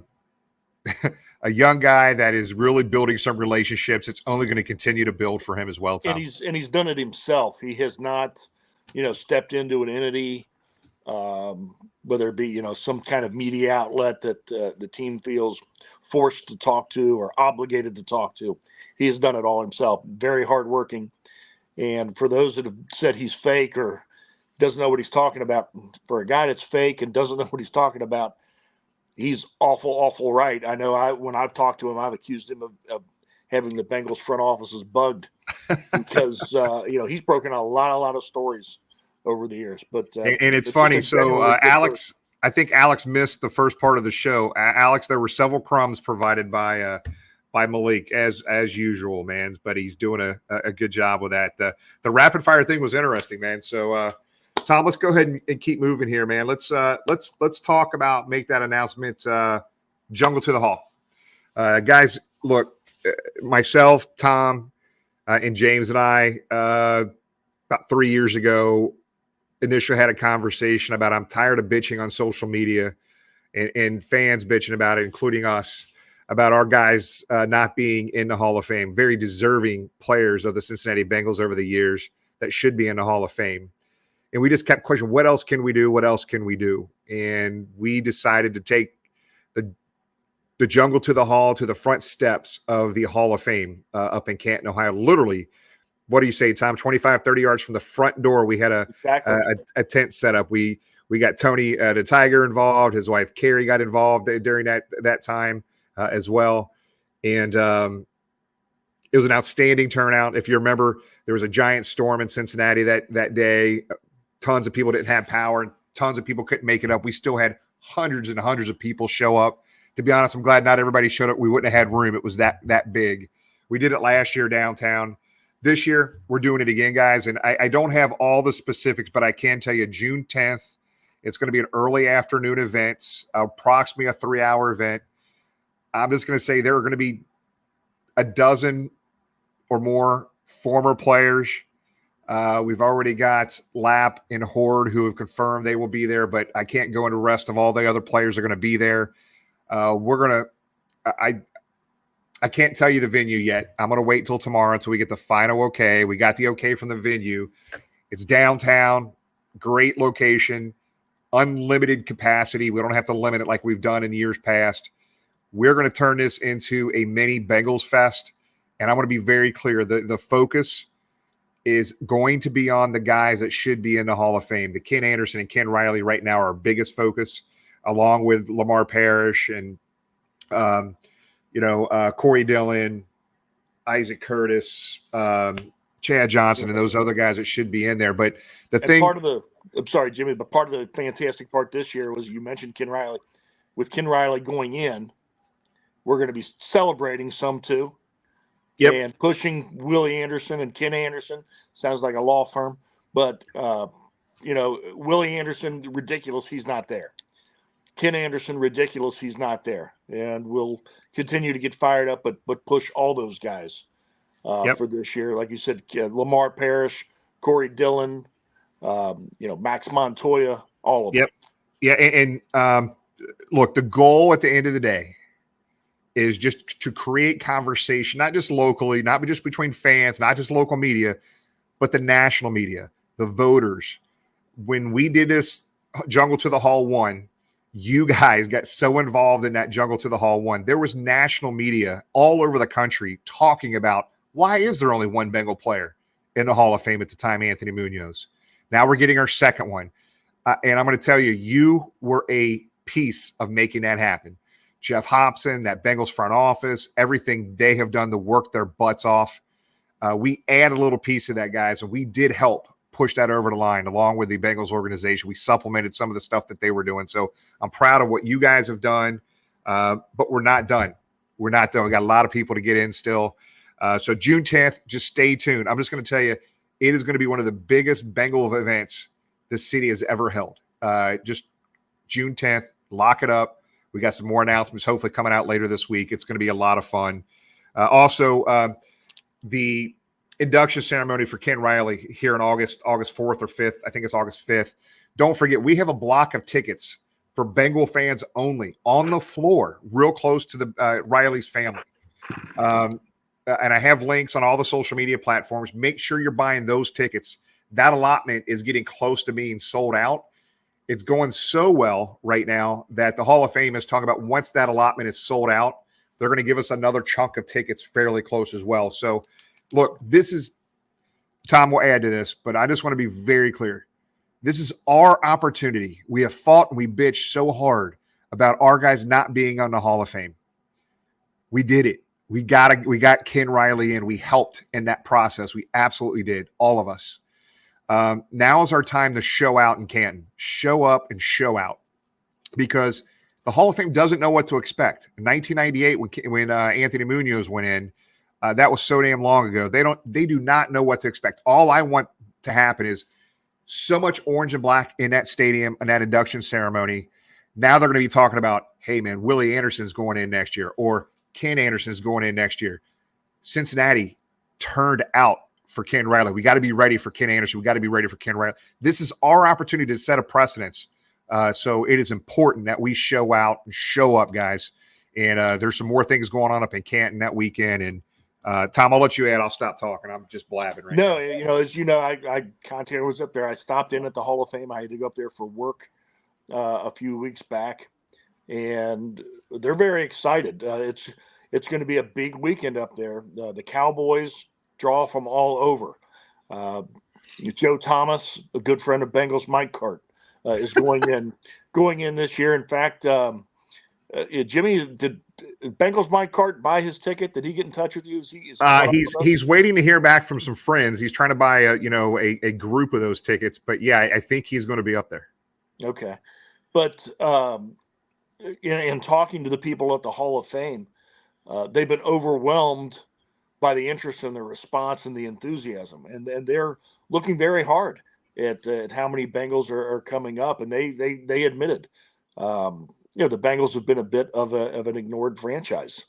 young guy that is really building some relationships. It's only going to continue to build for him as well, Tom. And he's done it himself. He has not, stepped into an entity, whether it be some kind of media outlet that the team feels forced to talk to or obligated to talk to. He has done it all himself. Very hardworking. And for those that have said he's fake or doesn't know what he's talking about, for a guy that's fake and doesn't know what he's talking about, he's awful right. I know when I've talked to him, I've accused him of having the Bengals front offices bugged because, he's broken a lot of stories over the years. But and it's funny. So Alex, I think Alex missed the first part of the show. Alex, there were several crumbs provided by Malik as usual, man. But he's doing a good job with that. The rapid fire thing was interesting, man. So Tom, let's go ahead and keep moving here, man. Let's talk about make that announcement. Jungle to the Hall, guys. Look, myself, Tom, and James and I about 3 years ago initially had a conversation about I'm tired of bitching on social media and fans bitching about it, including us, about our guys not being in the Hall of Fame. Very deserving players of the Cincinnati Bengals over the years that should be in the Hall of Fame. And we just kept questioning, what else can we do? What else can we do? And we decided to take the Jungle to the Hall to the front steps of the Hall of Fame up in Canton, Ohio. Literally, what do you say, Tom? 25, 30 yards from the front door, we had a tent set up. We got Tony the Tiger involved. His wife, Carrie, got involved during that time as well. And it was an outstanding turnout. If you remember, there was a giant storm in Cincinnati that day. Tons of people didn't have power, and tons of people couldn't make it up. We still had hundreds and hundreds of people show up. To be honest, I'm glad not everybody showed up. We wouldn't have had room. It was that big. We did it last year downtown. This year, we're doing it again, guys. And I don't have all the specifics, but I can tell you June 10th, it's going to be an early afternoon event, approximately a 3-hour event. I'm just going to say there are going to be a dozen or more former players. We've already got Lapp and Horde who have confirmed they will be there, but I can't go into the rest of all the other players are going to be there. I can't tell you the venue yet. I'm going to wait till tomorrow until we get the final okay. We got the okay from the venue. It's downtown, great location, unlimited capacity. We don't have to limit it like we've done in years past. We're going to turn this into a mini Bengals fest. And I want to be very clear. The focus is going to be on the guys that should be in the Hall of Fame. The Ken Anderson and Ken Riley right now are our biggest focus, along with Lamar Parrish and, Corey Dillon, Isaac Curtis, Chad Johnson, and those other guys that should be in there. But I'm sorry, Jimmy, but part of the fantastic part this year was you mentioned Ken Riley. With Ken Riley going in, we're going to be celebrating some too. Yep. And pushing Willie Anderson and Ken Anderson. Sounds like a law firm. But, Willie Anderson, ridiculous, he's not there. Ken Anderson, ridiculous, he's not there. And we'll continue to get fired up, but push all those guys for this year. Like you said, Lamar Parrish, Corey Dillon, Max Montoya, all of them. Yeah, and look, the goal at the end of the day is just to create conversation, not just locally, not just between fans, not just local media, but the national media, the voters. When we did this Jungle to the Hall 1, you guys got so involved in that Jungle to the Hall 1. There was national media all over the country talking about why is there only one Bengal player in the Hall of Fame at the time, Anthony Munoz. Now we're getting our second one. And I'm going to tell you, you were a piece of making that happen. Jeff Hobson, that Bengals front office, everything they have done to work their butts off. We add a little piece of that, guys, and we did help push that over the line along with the Bengals organization. We supplemented some of the stuff that they were doing. So I'm proud of what you guys have done, but we're not done. We're not done. We got a lot of people to get in still. So June 10th, just stay tuned. I'm just going to tell you, it is going to be one of the biggest Bengal events the city has ever held. Just June 10th, lock it up. We got some more announcements hopefully coming out later this week. It's going to be a lot of fun. Also, the induction ceremony for Ken Riley here in August 4th or 5th. I think it's August 5th. Don't forget, we have a block of tickets for Bengal fans only on the floor, real close to the Riley's family. And I have links on all the social media platforms. Make sure you're buying those tickets. That allotment is getting close to being sold out. It's going so well right now that the Hall of Fame is talking about once that allotment is sold out, they're going to give us another chunk of tickets fairly close as well. So, look, this is – Tom will add to this, but I just want to be very clear. This is our opportunity. We have fought and we bitched so hard about our guys not being on the Hall of Fame. We did it. We got Ken Riley in. We helped in that process. We absolutely did, all of us. Now is our time to show out in Canton. Show up and show out, because the Hall of Fame doesn't know what to expect. In 1998, when Anthony Munoz went in, that was so damn long ago. They do not know what to expect. All I want to happen is so much orange and black in that stadium and that induction ceremony. Now they're going to be talking about, hey man, Willie Anderson's going in next year, or Ken Anderson's going in next year. Cincinnati turned out for Ken Riley. We got to be ready for Ken Anderson. We got to be ready for Ken Riley. This is our opportunity to set a precedence. So it is important that we show out and show up, guys. And there's some more things going on up in Canton that weekend. And Tom, I'll let you add. I'll stop talking. I'm just blabbing right now. No, as you know, I content was up there. I stopped in at the Hall of Fame. I had to go up there for work a few weeks back, and they're very excited. It's going to be a big weekend up there. The Cowboys draw from all over. Joe Thomas, a good friend of Bengals, Mike Cart, is going in this year. In fact, Jimmy, did Bengals Mike Cart buy his ticket? Did he get in touch with you? He's waiting to hear back from some friends. He's trying to buy a group of those tickets. But yeah, I think he's going to be up there. Okay, but in talking to the people at the Hall of Fame, they've been overwhelmed by the interest and the response and the enthusiasm, and they're looking very hard at how many Bengals are coming up, and they admitted, the Bengals have been a bit of an ignored franchise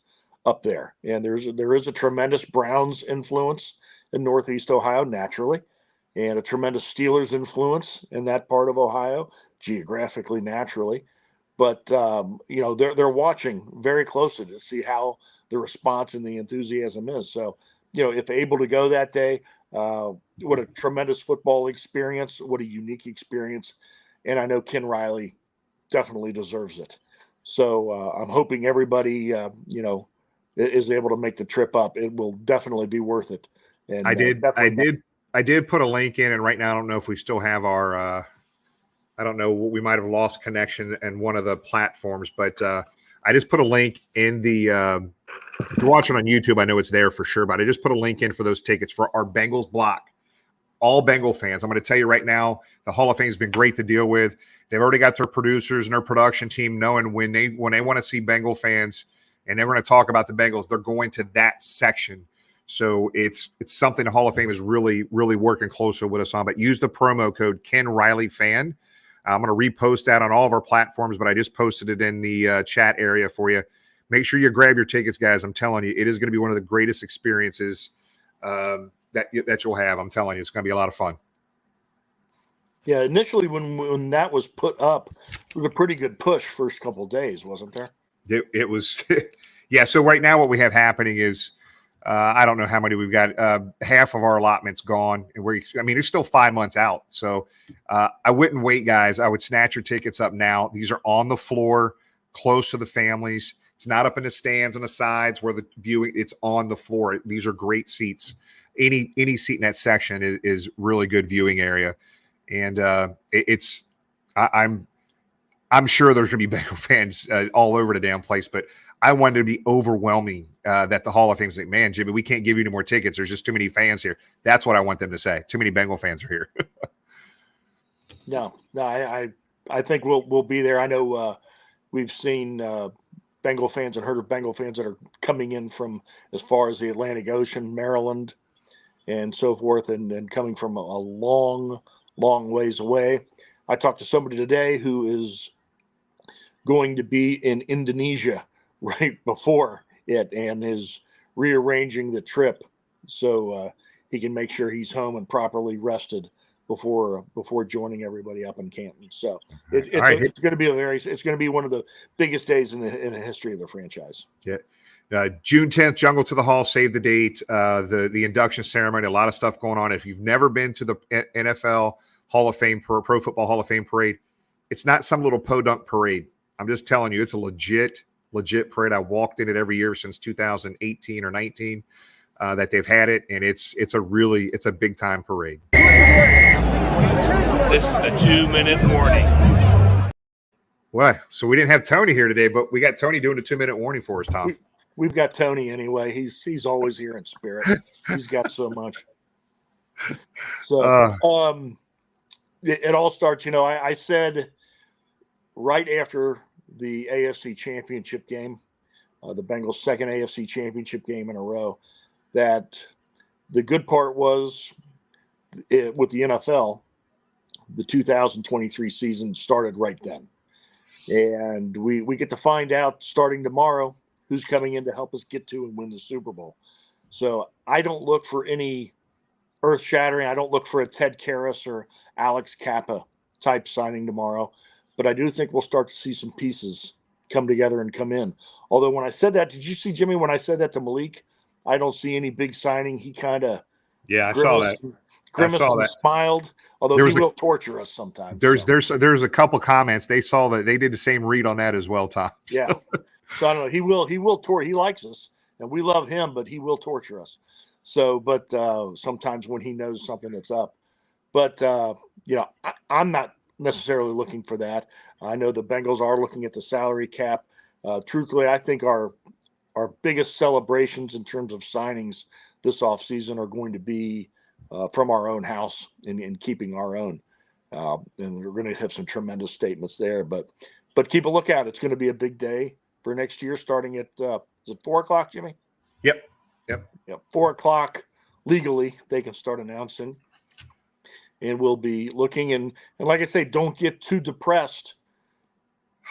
up there, and there is a tremendous Browns influence in Northeast Ohio naturally, and a tremendous Steelers influence in that part of Ohio geographically naturally, but they're watching very closely to see how the response and the enthusiasm is. So, if able to go that day, what a tremendous football experience, what a unique experience. And I know Ken Riley definitely deserves it. So I'm hoping everybody, is able to make the trip up. It will definitely be worth it. And I did put a link in, and right now I don't know if we still have our, I don't know, we might have lost connection in one of the platforms, but I just put a link in the, if you're watching on YouTube, I know it's there for sure, but I just put a link in for those tickets for our Bengals block. All Bengal fans. I'm going to tell you right now, the Hall of Fame has been great to deal with. They've already got their producers and their production team knowing when they want to see Bengal fans and they're going to talk about the Bengals, they're going to that section. So it's something the Hall of Fame is really, really working closer with us on. But use the promo code Ken Riley Fan. I'm going to repost that on all of our platforms, but I just posted it in the chat area for you. Make sure you grab your tickets, guys. I'm telling you, it is going to be one of the greatest experiences that you'll have. I'm telling you, it's going to be a lot of fun. Yeah, initially when that was put up, it was a pretty good push first couple of days, wasn't there? It was, yeah. So right now what we have happening is, I don't know how many we've got. Half of our allotment's gone, and it's still 5 months out. So I wouldn't wait, guys. I would snatch your tickets up now. These are on the floor, close to the families. It's not up in the stands on the sides where the viewing. It's on the floor. These are great seats. Any seat in that section is really good viewing area, and I'm sure there's going to be Bengal fans all over the damn place. But I wanted to be overwhelming that the Hall of Fame's like, man, Jimmy, we can't give you any more tickets. There's just too many fans here. That's what I want them to say. Too many Bengal fans are here. No, I think we'll be there. I know we've seen Bengal fans and heard of Bengal fans that are coming in from as far as the Atlantic Ocean, Maryland, and so forth, and coming from a long ways away. I talked to somebody today who is going to be in Indonesia right before it and is rearranging the trip so he can make sure he's home and properly rested before joining everybody up in Canton. So it's going to be it's going to be one of the biggest days in the history of the franchise. Yeah. June 10th, Jungle to the Hall, save the date. The induction ceremony, a lot of stuff going on. If you've never been to the NFL Hall of Fame, Pro Football Hall of Fame parade, it's not some little podunk parade. I'm just telling you, it's a legit parade. I walked in it every year since 2018 or 19 that they've had it, and it's a big time parade. This is the 2-minute warning. Well, so we didn't have Tony here today, but we got Tony doing a 2-minute warning for us, Tom. We've got Tony anyway. He's always here in spirit. He's got so much. So it all starts, I said right after the AFC Championship game, the Bengals' second AFC Championship game in a row, that the good part was with the NFL, the 2023 season started right then. And we get to find out starting tomorrow who's coming in to help us get to and win the Super Bowl. So I don't look for any earth-shattering. I don't look for a Ted Karras or Alex Kappa type signing tomorrow. But I do think we'll start to see some pieces come together and come in. Although when I said that, did you see, Jimmy, when I said that to Malik, I don't see any big signing. He kind of I saw that. Grimaced and smiled, although he will torture us sometimes. There's a couple comments. They saw that they did the same read on that as well, Tom. So. Yeah. So I don't know. He will torture. He likes us and we love him, but he will torture us. So, but sometimes when he knows something that's up, but I'm not necessarily looking for that. I know the Bengals are looking at the salary cap. Truthfully, I think our biggest celebrations in terms of signings this offseason are going to be from our own house and keeping our own. And we're going to have some tremendous statements there. But keep a lookout. It's going to be a big day for next year, starting at is it 4:00, Jimmy? Yep. 4:00 legally. They can start announcing, and we'll be looking. And like I say, don't get too depressed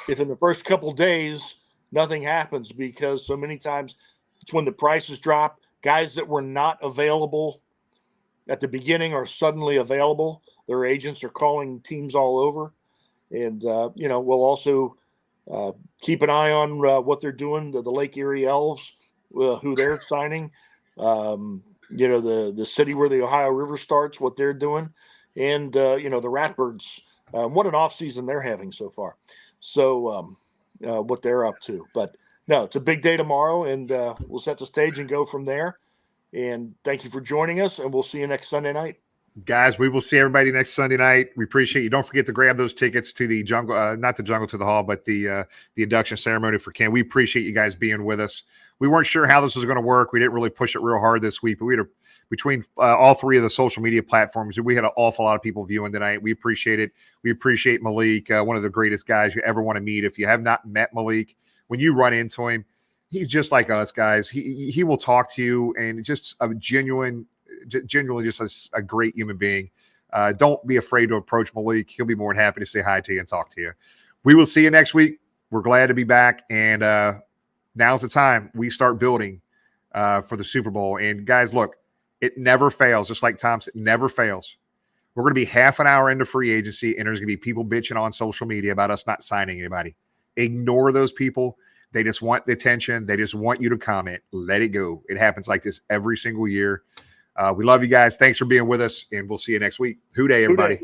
if in the first couple days nothing happens, because so many times it's when the prices drop. Guys that were not available at the beginning are suddenly available. Their agents are calling teams all over. And, we'll also keep an eye on what they're doing, the Lake Erie Elves, who they're signing, the city where the Ohio River starts, what they're doing, and, the Ratbirds, what an offseason they're having so far. So what they're up to. But, no, it's a big day tomorrow, and we'll set the stage and go from there. And thank you for joining us, and we'll see you next Sunday night. Guys, we will see everybody next Sunday night. We appreciate you. Don't forget to grab those tickets to the Jungle, not the Jungle to the Hall, but the induction ceremony for Ken. We appreciate you guys being with us. We weren't sure how this was going to work. We didn't really push it real hard this week, but we had between all three of the social media platforms, we had an awful lot of people viewing tonight. We appreciate it. We appreciate Malik, one of the greatest guys you ever want to meet. If you have not met Malik, when you run into him, he's just like us, guys. He will talk to you, and just a genuinely just a great human being. Don't be afraid to approach Malik. He'll be more than happy to say hi to you and talk to you. We will see you next week. We're glad to be back, and now's the time we start building for the Super Bowl. And guys, look, it never fails. Just like Tom said, it never fails. We're going to be half an hour into free agency, and there's going to be people bitching on social media about us not signing anybody. Ignore those people. They just want the attention. They just want you to comment. Let it go. It happens like this every single year. We love you guys. Thanks for being with us, and we'll see you next week. Hoo day, everybody.